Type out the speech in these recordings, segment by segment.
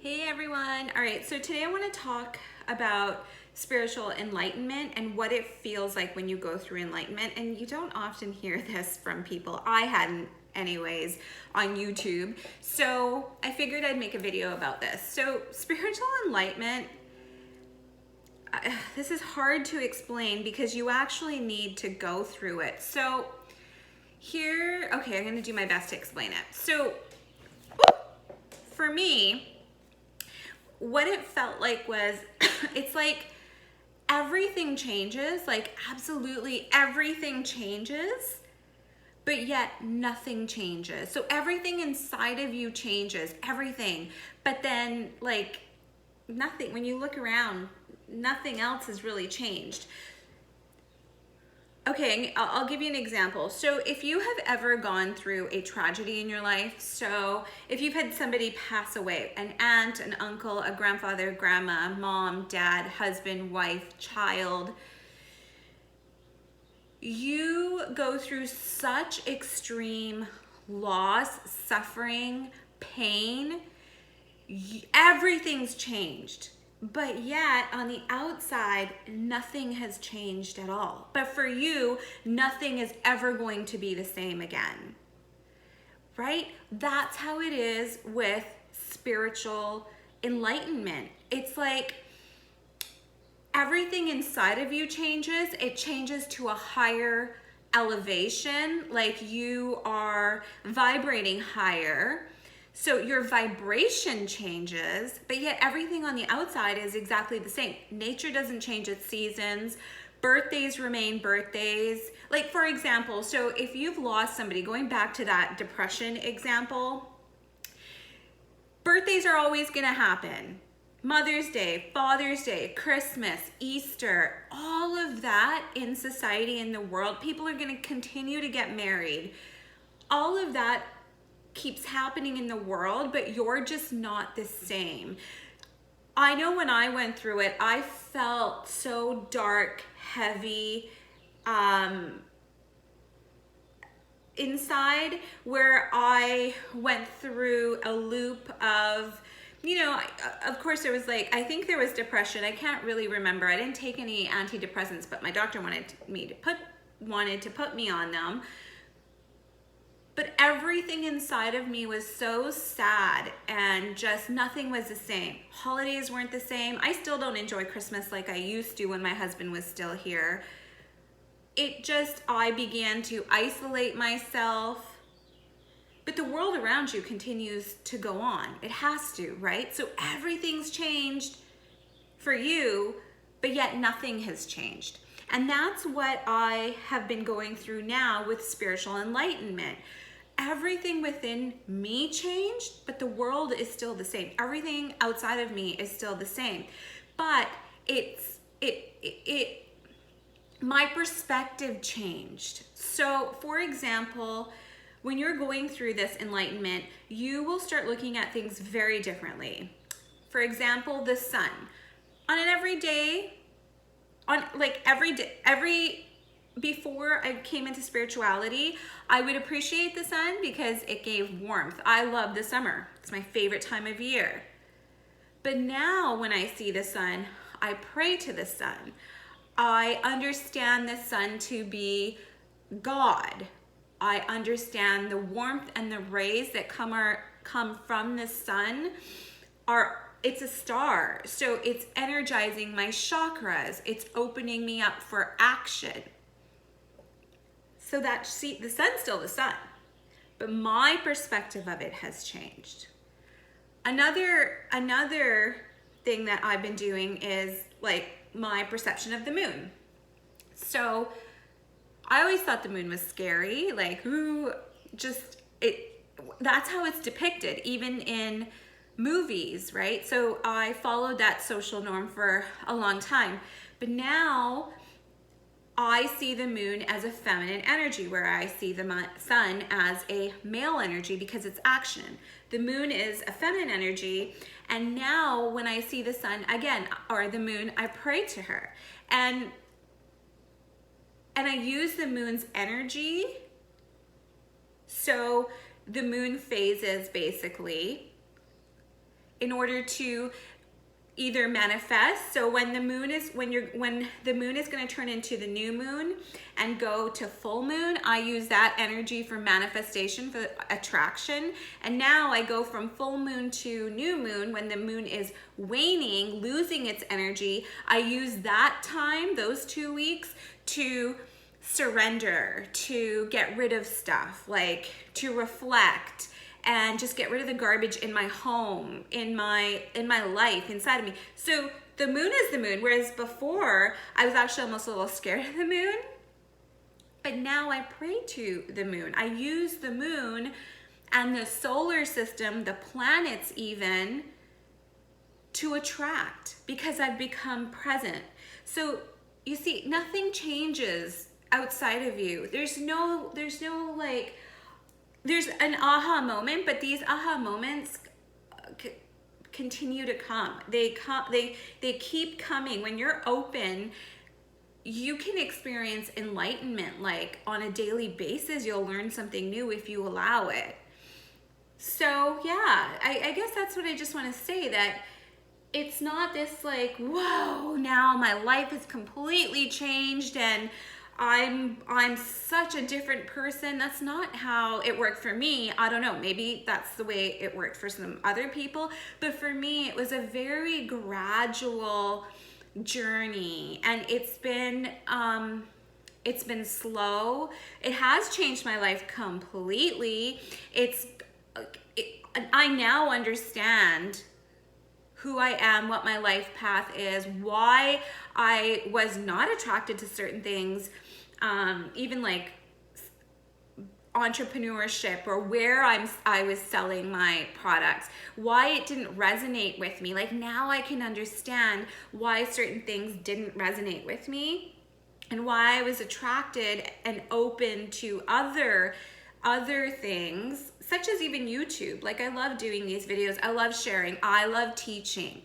Hey everyone. All right, so today I want to talk about spiritual enlightenment and what it feels like when you go through enlightenment. And you don't often hear this from people. I hadn't anyways on YouTube. So I figured I'd make a video about this. So spiritual enlightenment, this is hard to explain because you actually need to go through it. So here, okay, I'm going to do my best to explain it. So for me, what it felt like was, it's like everything changes, like absolutely everything changes, but yet nothing changes. So everything inside of you changes, everything, but then like nothing, when you look around, nothing else has really changed. Okay, I'll give you an example. So if you have ever gone through a tragedy in your life, so if you've had somebody pass away, an aunt, an uncle, a grandfather, grandma, mom, dad, husband, wife, child, you go through such extreme loss, suffering, pain, everything's changed. But yet on the outside, nothing has changed at all. But for you, nothing is ever going to be the same again, right? That's how it is with spiritual enlightenment. It's like everything inside of you changes. It changes to a higher elevation, like you are vibrating higher. So your vibration changes, but yet everything on the outside is exactly the same. Nature doesn't change its seasons. Birthdays remain birthdays. Like for example, so if you've lost somebody, going back to that depression example, birthdays are always gonna happen. Mother's Day, Father's Day, Christmas, Easter, all of that in society, in the world, people are gonna continue to get married. All of that keeps happening in the world, but you're just not the same. I know when I went through it, I felt so dark, heavy, inside, where I went through a loop of, of course there was like, I think there was depression. I can't really remember. I didn't take any antidepressants, but my doctor wanted to put me on them. But everything inside of me was so sad and just nothing was the same. Holidays weren't the same. I still don't enjoy Christmas like I used to when my husband was still here. I began to isolate myself. But the world around you continues to go on. It has to, right? So everything's changed for you, but yet nothing has changed. And that's what I have been going through now with spiritual enlightenment. Everything within me changed, but the world is still the same. Everything outside of me is still the same. But my perspective changed. So for example, when you're going through this enlightenment, you will start looking at things very differently. For example, the sun. On an everyday, before I came into spirituality, I would appreciate the sun because it gave warmth. I love the summer. It's my favorite time of year. But now when I see the sun, I pray to the sun. I understand the sun to be God. I understand the warmth and the rays that come from the sun it's a star. So it's energizing my chakras. It's opening me up for action. So the sun's still the sun, but my perspective of it has changed. Another thing that I've been doing is like my perception of the moon. So I always thought the moon was scary, like that's how it's depicted, even in movies, right? So I followed that social norm for a long time, but now I see the moon as a feminine energy, where I see the sun as a male energy because it's action. The moon is a feminine energy, and now when I see the sun again, or the moon, I pray to her. And I use the moon's energy. So the moon phases basically in order to either manifest. So when the moon is when the moon is going to turn into the new moon and go to full moon, I use that energy for manifestation, for attraction. And now I go from full moon to new moon when the moon is waning, losing its energy. I use that time, those 2 weeks, to surrender, to get rid of stuff, like to reflect and just get rid of the garbage in my home, in my life, inside of me. So the moon is the moon, whereas before I was actually almost a little scared of the moon. But now I pray to the moon. I use the moon and the solar system, the planets even, to attract, because I've become present. So you see, nothing changes outside of you. There's no like, there's an aha moment, but these aha moments continue to come. They keep coming. When you're open, you can experience enlightenment, like on a daily basis. You'll learn something new if you allow it. So yeah, I guess that's what I just want to say, that it's not this like, whoa, now my life is completely changed and I'm such a different person. That's not how it worked for me. I don't know, maybe that's the way it worked for some other people, but for me it was a very gradual journey, and it's been slow. It has changed my life completely. I now understand who I am, what my life path is, why I was not attracted to certain things, even like entrepreneurship, or where I was selling my products, why it didn't resonate with me. Like now I can understand why certain things didn't resonate with me, and why I was attracted and open to other things, such as even YouTube. Like I love doing these videos, I love sharing, I love teaching.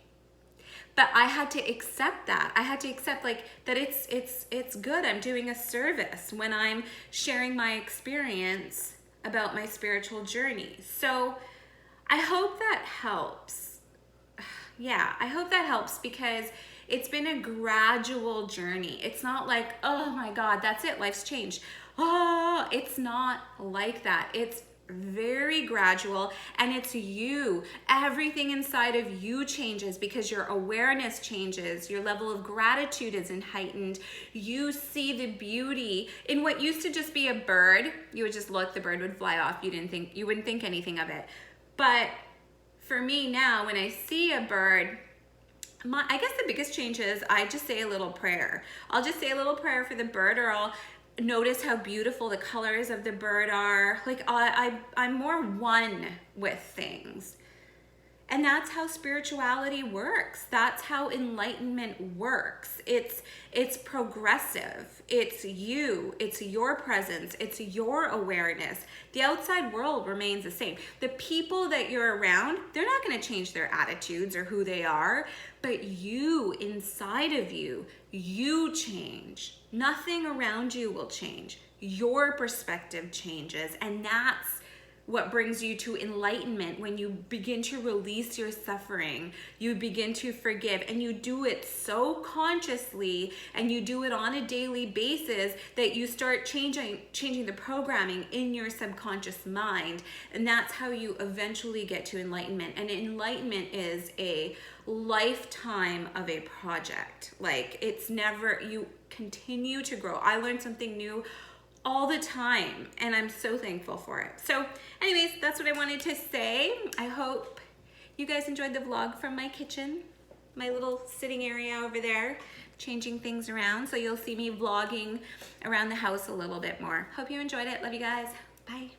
But I had to accept that. I had to accept like that it's good. I'm doing a service when I'm sharing my experience about my spiritual journey. So I hope that helps. Yeah, I hope that helps, because it's been a gradual journey. It's not like, oh my God, that's it, life's changed. Oh, it's not like that. It's very gradual, and it's you. Everything inside of you changes because your awareness changes. Your level of gratitude is heightened. You see the beauty in what used to just be a bird. You would just look, the bird would fly off. You wouldn't think anything of it. But for me now, when I see a bird, I guess the biggest change is I just say a little prayer. I'll just say a little prayer for the bird, or I'll notice how beautiful the colors of the bird are. Like I'm more one with things. And that's how spirituality works. That's how enlightenment works. It's progressive. It's you. It's your presence. It's your awareness. The outside world remains the same. The people that you're around, they're not going to change their attitudes or who they are, but you, inside of you, you change. Nothing around you will change. Your perspective changes, and that's what brings you to enlightenment. When you begin to release your suffering, you begin to forgive, and you do it so consciously, and you do it on a daily basis, that you start changing the programming in your subconscious mind. And that's how you eventually get to enlightenment. And enlightenment is a lifetime of a project. Like it's never, you continue to grow. I learn something new all the time, and I'm so thankful for it. So anyways, that's what I wanted to say. I hope you guys enjoyed the vlog from my kitchen, my little sitting area over there, changing things around. So you'll see me vlogging around the house a little bit more. Hope you enjoyed it. Love you guys. Bye.